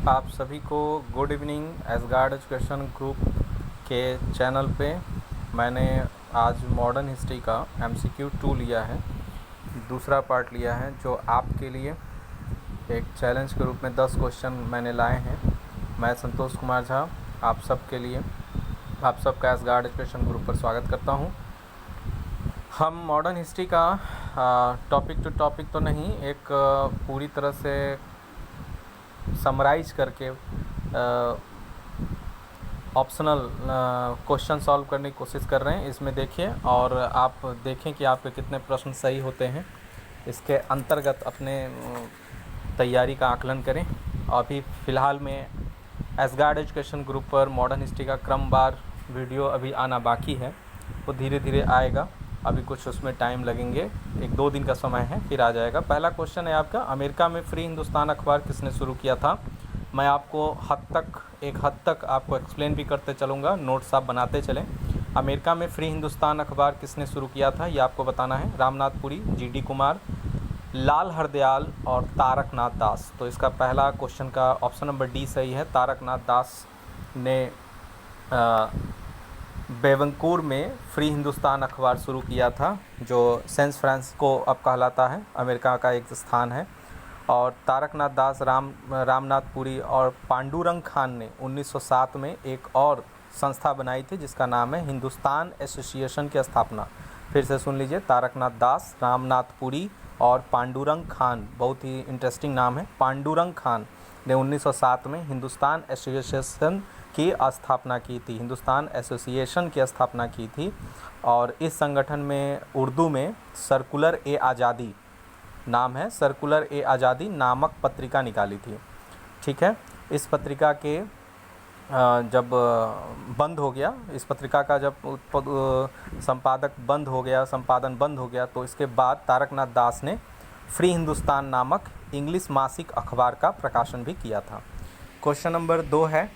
आप सभी को good evening. Ash gourd education group के चैनल पे मैंने आज मॉडर्न हिस्ट्री का एमसीक्यू 2 लिया है, दूसरा पार्ट लिया है, जो आपके लिए एक चैलेंज के रूप में 10 क्वेश्चन मैंने लाए हैं। मैं संतोष कुमार झा आप सबके लिए आप सबका एसगार्ड एजुकेशन ग्रुप पर स्वागत करता हूं। हम मॉडर्न हिस्ट्री का टॉपिक टू टॉपिक तो नहीं, एक पूरी तरह से समराइज करके ऑप्शनल क्वेश्चन सॉल्व करने की कोशिश कर रहे हैं। इसमें देखिए और आप देखें कि आपके कितने प्रश्न सही होते हैं। इसके अंतर्गत अपने तैयारी का आकलन करें। अभी फ़िलहाल में एसगार्ड एजुकेशन ग्रुप पर मॉडर्न हिस्ट्री का क्रमवार वीडियो अभी आना बाकी है, वो धीरे धीरे आएगा। अभी कुछ उसमें टाइम लगेंगे, 1-2 दिन का समय है, फिर आ जाएगा। पहला क्वेश्चन है आपका, अमेरिका में फ्री हिंदुस्तान अखबार किसने शुरू किया था? मैं आपको एक हद तक आपको एक्सप्लेन भी करते चलूँगा, नोट्स आप बनाते चलें। अमेरिका में फ्री हिंदुस्तान अखबार किसने शुरू किया था, ये आपको बताना है। रामनाथपुरी, जीडी कुमार, लाल हरदयाल और तारकनाथ दास। तो इसका पहला क्वेश्चन का ऑप्शन नंबर डी सही है। तारकनाथ दास ने बेवंकूर में फ्री हिंदुस्तान अखबार शुरू किया था, जो सैन फ्रांसिस्को अब कहलाता है, अमेरिका का एक स्थान है। और तारकनाथ दास, रामनाथपुरी और पांडुरंग खान ने 1907 में एक और संस्था बनाई थी जिसका नाम है हिंदुस्तान एसोसिएशन की स्थापना। फिर से सुन लीजिए, तारकनाथ दास, रामनाथपुरी और पांडुरंग खान, बहुत ही इंटरेस्टिंग नाम है। पांडुरंग खान ने 1907 में हिंदुस्तान एसोसिएशन की स्थापना की थी, हिंदुस्तान एसोसिएशन की स्थापना की थी। और इस संगठन में उर्दू में सर्कुलर ए आज़ादी नाम है, सर्कुलर ए आज़ादी नामक पत्रिका निकाली थी। ठीक है, इस पत्रिका के जब बंद हो गया, इस पत्रिका का जब संपादन बंद हो गया, तो इसके बाद तारकनाथ दास ने फ्री हिंदुस्तान नामक इंग्लिश मासिक अखबार का प्रकाशन भी किया था। क्वेश्चन नंबर 2 है,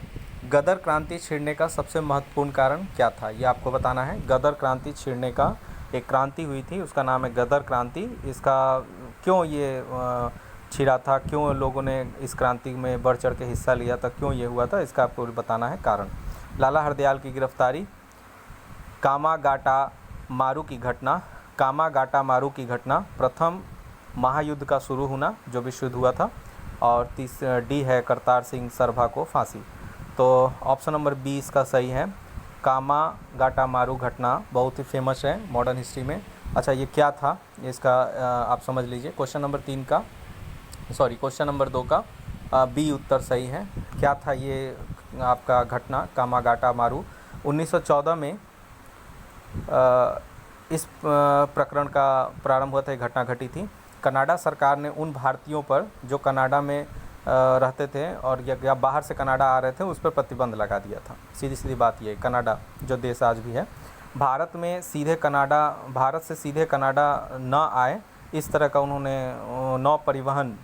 गदर क्रांति छिड़ने का सबसे महत्वपूर्ण कारण क्या था? ये आपको बताना है। गदर क्रांति छिड़ने का एक क्रांति हुई थी, उसका नाम है गदर क्रांति। इसका क्यों ये छिड़ा था, क्यों लोगों ने इस क्रांति में बढ़ चढ़ के हिस्सा लिया था, क्यों ये हुआ था, इसका आपको बताना है कारण। लाला हरदयाल की गिरफ्तारी, कामागाटा मारू की घटना, प्रथम महायुद्ध का शुरू होना, जो विश्व युद्ध हुआ था। और डी है करतार सिंह सरभा को फांसी। तो ऑप्शन नंबर 20 का सही है। कामागाटा मारू घटना बहुत ही फेमस है मॉडर्न हिस्ट्री में। अच्छा, ये क्या था इसका आप समझ लीजिए। क्वेश्चन नंबर 2 का बी उत्तर सही है। क्या था ये आपका घटना, कामागाटा मारू? 1914 में इस प्रकरण का प्रारंभ हुआ था, एक घटना घटी थी। कनाडा सरकार ने उन भारतीयों पर जो कनाडा में रहते थे और या बाहर से कनाडा आ रहे थे, उस पर प्रतिबंध लगा दिया था। सीधी बात ये, कनाडा जो देश आज भी है, भारत से सीधे कनाडा न आए, इस तरह का उन्होंने नौ परिवहन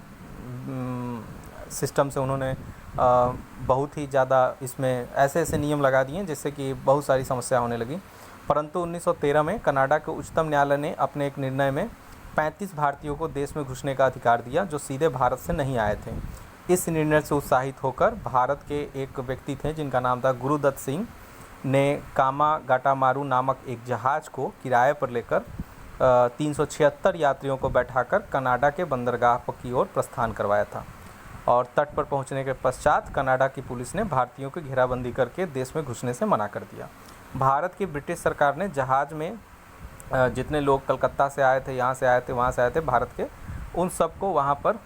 सिस्टम से उन्होंने बहुत ही ज़्यादा इसमें ऐसे नियम लगा दिए जिससे कि बहुत सारी समस्या होने लगी। परंतु 1913 में कनाडा के उच्चतम न्यायालय ने अपने एक निर्णय में 35 भारतीयों को देश में घुसने का अधिकार दिया जो सीधे भारत से नहीं आए थे। इस निर्णय से उत्साहित होकर भारत के एक व्यक्ति थे जिनका नाम था गुरुदत्त सिंह, ने कामागाटामारू नामक एक जहाज़ को किराए पर लेकर 376 यात्रियों को बैठाकर कनाडा के बंदरगाह की ओर प्रस्थान करवाया था। और तट पर पहुंचने के पश्चात कनाडा की पुलिस ने भारतीयों की घेराबंदी करके देश में घुसने से मना कर दिया। भारत की ब्रिटिश सरकार ने जहाज़ में जितने लोग कलकत्ता से आए थे, यहाँ से आए थे, वहाँ से आए थे भारत के, उन सबको वहाँ पर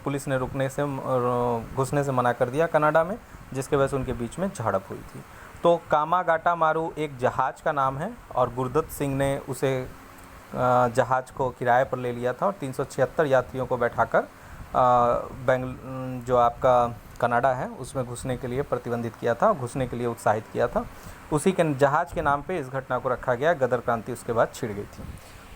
पुलिस ने घुसने से मना कर दिया कनाडा में, जिसके वजह से उनके बीच में झड़प हुई थी। तो कामागाटा मारू एक जहाज़ का नाम है और गुरुदत्त सिंह ने उसे जहाज़ को किराए पर ले लिया था और 376 यात्रियों को बैठाकर जो आपका कनाडा है उसमें घुसने के लिए प्रतिबंधित किया था, घुसने के लिए उत्साहित किया था। उसी के जहाज़ के नाम पे इस घटना को रखा गया। गदर क्रांति उसके बाद छिड़ गई थी।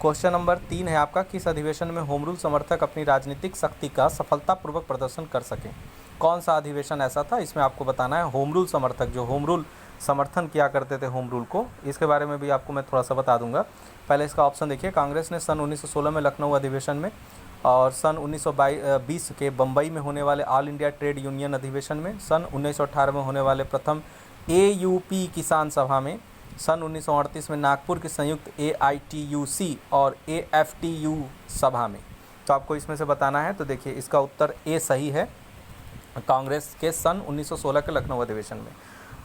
क्वेश्चन नंबर 3 है आपका, किस अधिवेशन में होम रूल समर्थक अपनी राजनीतिक शक्ति का सफलतापूर्वक प्रदर्शन कर सकें? कौन सा अधिवेशन ऐसा था? इसमें आपको बताना है। होम रूल समर्थक, जो होम रूल समर्थन किया करते थे होम रूल को, इसके बारे में भी आपको मैं थोड़ा सा बता दूंगा। पहले इसका ऑप्शन देखिए, कांग्रेस ने सन 1916 में लखनऊ अधिवेशन में और सन 1920 के बम्बई में होने वाले ऑल इंडिया ट्रेड यूनियन अधिवेशन में, सन 1918 में होने वाले प्रथम AUP किसान सभा में, सन 1938 में नागपुर की संयुक्त AITUC और AFTU सभा में। तो आपको इसमें से बताना है। तो देखिए इसका उत्तर ए सही है, कांग्रेस के सन 1916 के लखनऊ अधिवेशन में।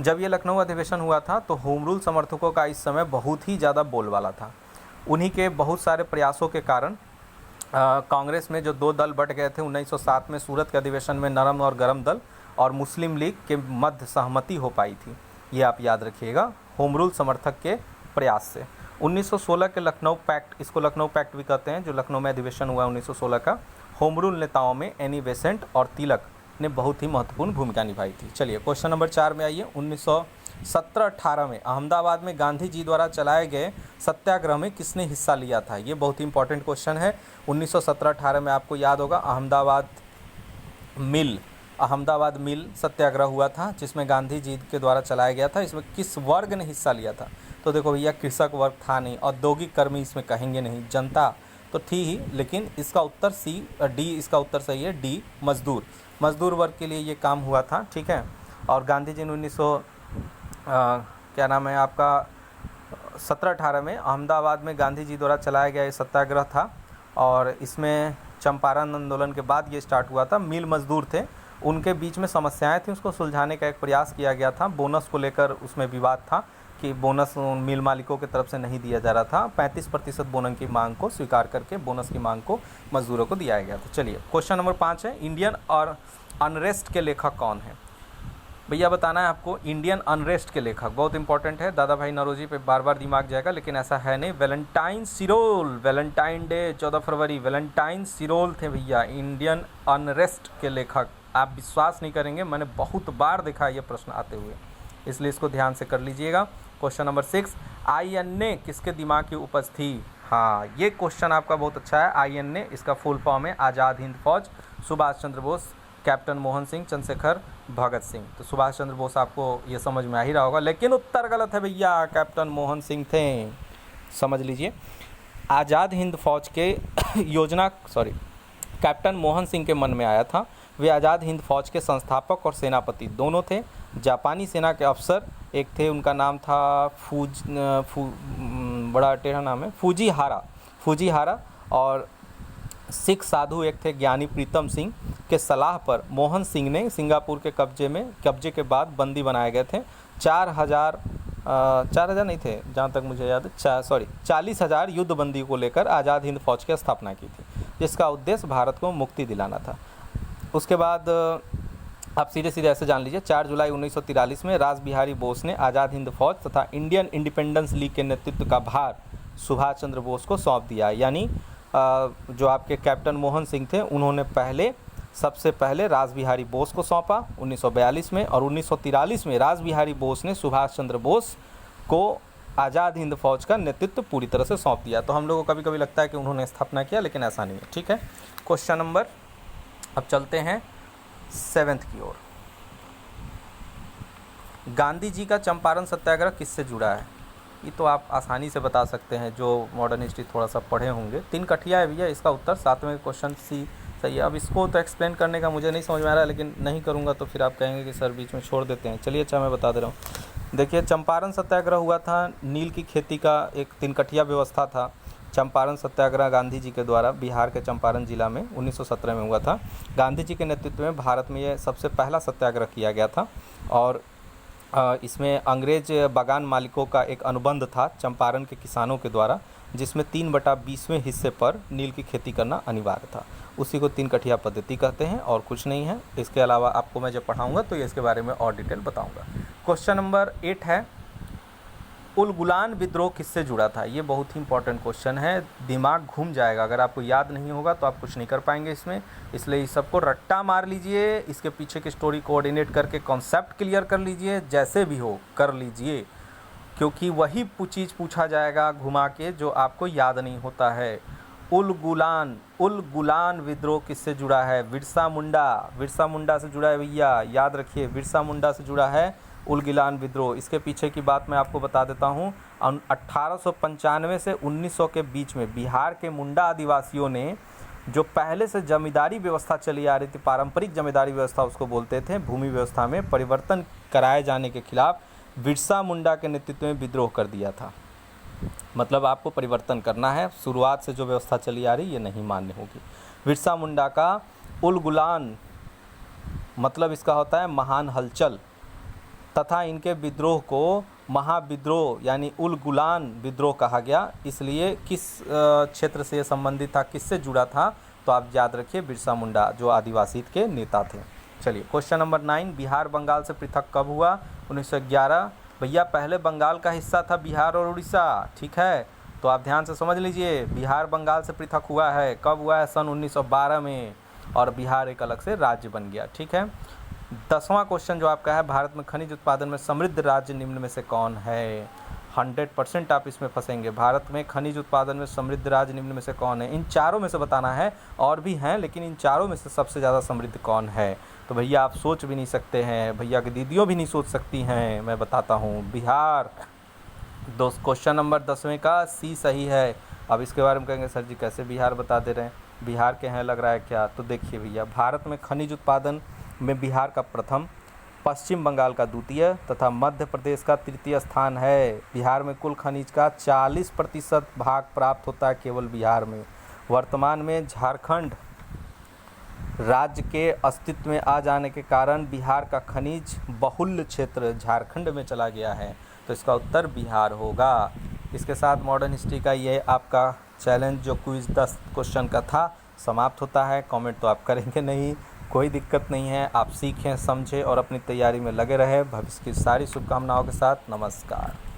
जब ये लखनऊ अधिवेशन हुआ था तो होम रूल समर्थकों का इस समय बहुत ही ज़्यादा बोलबाला था। उन्हीं के बहुत सारे प्रयासों के कारण कांग्रेस में जो दो दल बट गए थे 1907 में सूरत के अधिवेशन में, नरम और गरम दल और मुस्लिम लीग के मध्य सहमति हो पाई थी। ये आप याद रखिएगा, होम रूल समर्थक के प्रयास से। 1916 के लखनऊ पैक्ट, इसको लखनऊ पैक्ट भी कहते हैं, जो लखनऊ में अधिवेशन हुआ 1916 का, होम रूल नेताओं में एनी बेसेंट और तिलक ने बहुत ही महत्वपूर्ण भूमिका निभाई थी। चलिए क्वेश्चन नंबर 4 में आइए। 1917-18 में अहमदाबाद में गांधी जी द्वारा चलाए गए सत्याग्रह में किसने हिस्सा लिया था? ये बहुत ही इंपॉर्टेंट क्वेश्चन है। 1917-18 में आपको याद होगा अहमदाबाद मिल सत्याग्रह हुआ था, जिसमें गांधी जी के द्वारा चलाया गया था। इसमें किस वर्ग ने हिस्सा लिया था? तो देखो भैया, कृषक वर्ग था नहीं, औद्योगिक कर्मी इसमें कहेंगे नहीं, जनता तो थी ही, लेकिन इसका उत्तर डी इसका उत्तर सही है, डी मजदूर वर्ग के लिए ये काम हुआ था। ठीक है। और गांधी जी ने 17-18 में अहमदाबाद में गांधी जी द्वारा चलाया गया ये सत्याग्रह था, और इसमें चंपारण आंदोलन के बाद ये स्टार्ट हुआ था। मिल मजदूर थे, उनके बीच में समस्याएं थी, उसको सुलझाने का एक प्रयास किया गया था। बोनस को लेकर उसमें विवाद था कि बोनस मिल मालिकों की तरफ से नहीं दिया जा रहा था। 35% बोनस की मांग को स्वीकार करके बोनस की मांग को मजदूरों को दिया गया था। चलिए क्वेश्चन नंबर 5 है, इंडियन और अनरेस्ट के लेखक कौन है? भैया बताना है आपको, इंडियन अनरेस्ट के लेखक बहुत इंपॉर्टेंट है। दादा भाई नौरोजी पे बार बार दिमाग जाएगा, लेकिन ऐसा है नहीं। वैलेंटाइन सिरोल, वैलेंटाइन डे 14 फरवरी, वैलेंटाइन सिरोल थे भैया इंडियन अनरेस्ट के लेखक। आप विश्वास नहीं करेंगे, मैंने बहुत बार देखा ये प्रश्न आते हुए, इसलिए इसको ध्यान से कर लीजिएगा। क्वेश्चन नंबर 6, INA किसके दिमाग की उपज थी? हाँ, ये क्वेश्चन आपका बहुत अच्छा है। INA इसका फुल फॉर्म है आज़ाद हिंद फौज, सुभाष चंद्र बोस, कैप्टन मोहन सिंह, चंद्रशेखर, भगत सिंह। तो सुभाष चंद्र बोस आपको ये समझ में आ ही रहा होगा, लेकिन उत्तर गलत है भैया, कैप्टन मोहन सिंह थे। समझ लीजिए, आज़ाद हिंद फौज के कैप्टन मोहन सिंह के मन में आया था। वे आज़ाद हिंद फौज के संस्थापक और सेनापति दोनों थे। जापानी सेना के अफसर एक थे, उनका नाम था बड़ा टेढ़ा नाम है, फूजीहारा, और सिख साधु एक थे ज्ञानी प्रीतम सिंह के सलाह पर मोहन सिंह ने सिंगापुर के कब्जे के बाद बंदी बनाए गए थे। 4,000 नहीं थे जहाँ तक मुझे याद है, 40,000 युद्ध बंदी को लेकर आज़ाद हिंद फौज की स्थापना की थी, जिसका उद्देश्य भारत को मुक्ति दिलाना था। उसके बाद आप सीधे ऐसे जान लीजिए, 4 जुलाई 1943 में रास बिहारी बोस ने आज़ाद हिंद फौज तथा इंडियन इंडिपेंडेंस लीग के नेतृत्व का भार सुभाष चंद्र बोस को सौंप दिया। यानी जो आपके कैप्टन मोहन सिंह थे, उन्होंने सबसे पहले रास बिहारी बोस को सौंपा 1942 में, और 1943 में रास बिहारी बोस ने सुभाष चंद्र बोस को आज़ाद हिंद फौज का नेतृत्व पूरी तरह से सौंप दिया। तो हम लोगों को कभी कभी लगता है कि उन्होंने स्थापना किया, लेकिन ऐसा नहीं है। ठीक है। क्वेश्चन नंबर, अब चलते हैं 7th की ओर। गांधी जी का चंपारण सत्याग्रह किससे जुड़ा है? ये तो आप आसानी से बता सकते हैं, जो मॉडर्न हिस्ट्री थोड़ा सा पढ़े होंगे। 3 कठिया है भैया, इसका उत्तर 7वें क्वेश्चन सी सही है। अब इसको तो एक्सप्लेन करने का मुझे नहीं समझ में आ रहा है, लेकिन नहीं करूँगा तो फिर आप कहेंगे कि सर बीच में छोड़ देते हैं। चलिए अच्छा, मैं बता दे रहा हूँ। देखिए, चंपारण सत्याग्रह हुआ था, नील की खेती का एक 3 कठिया व्यवस्था था। चंपारण सत्याग्रह गांधी जी के द्वारा बिहार के चंपारण जिला में 1917 में हुआ था। गांधी जी के नेतृत्व में भारत में यह सबसे पहला सत्याग्रह किया गया था, और इसमें अंग्रेज बागान मालिकों का एक अनुबंध था चंपारण के किसानों के द्वारा, जिसमें 3/20वें हिस्से पर नील की खेती करना अनिवार्य था। उसी को 3 कठिया पद्धति कहते हैं, और कुछ नहीं है। इसके अलावा आपको मैं जब पढ़ाऊँगा तो ये इसके बारे में और डिटेल बताऊँगा। क्वेश्चन नंबर 8 है, उलगुलान विद्रोह किससे जुड़ा था? ये बहुत ही इंपॉर्टेंट क्वेश्चन है, दिमाग घूम जाएगा अगर आपको याद नहीं होगा तो आप कुछ नहीं कर पाएंगे इसमें, इसलिए इस सबको रट्टा मार लीजिए, इसके पीछे की स्टोरी कोऑर्डिनेट करके कॉन्सेप्ट क्लियर कर लीजिए, जैसे भी हो कर लीजिए, क्योंकि वही चीज़ पूछा जाएगा घुमा के जो आपको याद नहीं होता है। उलगुलान विद्रोह किससे जुड़ा है? बिरसा मुंडा से जुड़ा है भैया, याद रखिए, बिरसा मुंडा से जुड़ा है उलगुलान विद्रोह। इसके पीछे की बात मैं आपको बता देता हूँ। 1895 से 1900 के बीच में बिहार के मुंडा आदिवासियों ने जो पहले से जमींदारी व्यवस्था चली आ रही थी, पारंपरिक जमींदारी व्यवस्था उसको बोलते थे, भूमि व्यवस्था में परिवर्तन कराए जाने के खिलाफ बिरसा मुंडा के नेतृत्व में विद्रोह कर दिया था। मतलब आपको परिवर्तन करना है, शुरुआत से जो व्यवस्था चली आ रही ये नहीं मान्य होगी। बिरसा मुंडा का उल गुलान मतलब इसका होता है महान हलचल, तथा इनके विद्रोह को महाविद्रोह यानी उल गुलान विद्रोह कहा गया। इसलिए किस क्षेत्र से ये संबंधित था, किससे जुड़ा था, तो आप याद रखिए बिरसा मुंडा जो आदिवासी के नेता थे। चलिए क्वेश्चन नंबर 9, बिहार बंगाल से पृथक कब हुआ? 1911। भैया पहले बंगाल का हिस्सा था बिहार और उड़ीसा, ठीक है, तो आप ध्यान से समझ लीजिए, बिहार बंगाल से पृथक हुआ है। कब हुआ है? सन 1912 में, और बिहार एक अलग से राज्य बन गया, ठीक है। 10वां क्वेश्चन जो आपका है, भारत में खनिज उत्पादन में समृद्ध राज्य निम्न में से कौन है? 100% आप इसमें फंसेंगे। भारत में खनिज उत्पादन में समृद्ध राज्य निम्न में से कौन है? इन चारों में से बताना है, और भी हैं लेकिन इन चारों में से सबसे ज़्यादा समृद्ध कौन है? तो भैया आप सोच भी नहीं सकते हैं, भैया की दीदियों भी नहीं सोच सकती हैं, मैं बताता हूँ, बिहार। क्वेश्चन नंबर 10वें का सी सही है। अब इसके बारे में कहेंगे सर जी कैसे बिहार बता दे रहे हैं, बिहार के हैं लग रहा है क्या? तो देखिए भैया, भारत में खनिज उत्पादन में बिहार का प्रथम, पश्चिम बंगाल का द्वितीय तथा मध्य प्रदेश का तृतीय स्थान है। बिहार में कुल खनिज का 40% भाग प्राप्त होता है केवल बिहार में। वर्तमान में झारखंड राज्य के अस्तित्व में आ जाने के कारण बिहार का खनिज बहुल्य क्षेत्र झारखंड में चला गया है, तो इसका उत्तर बिहार होगा। इसके साथ मॉडर्न हिस्ट्री का ये आपका चैलेंज जो क्विज 10 क्वेश्चन का था समाप्त होता है। कमेंट तो आप करेंगे नहीं, कोई दिक्कत नहीं है, आप सीखें समझें और अपनी तैयारी में लगे रहें। भविष्य की सारी शुभकामनाओं के साथ नमस्कार।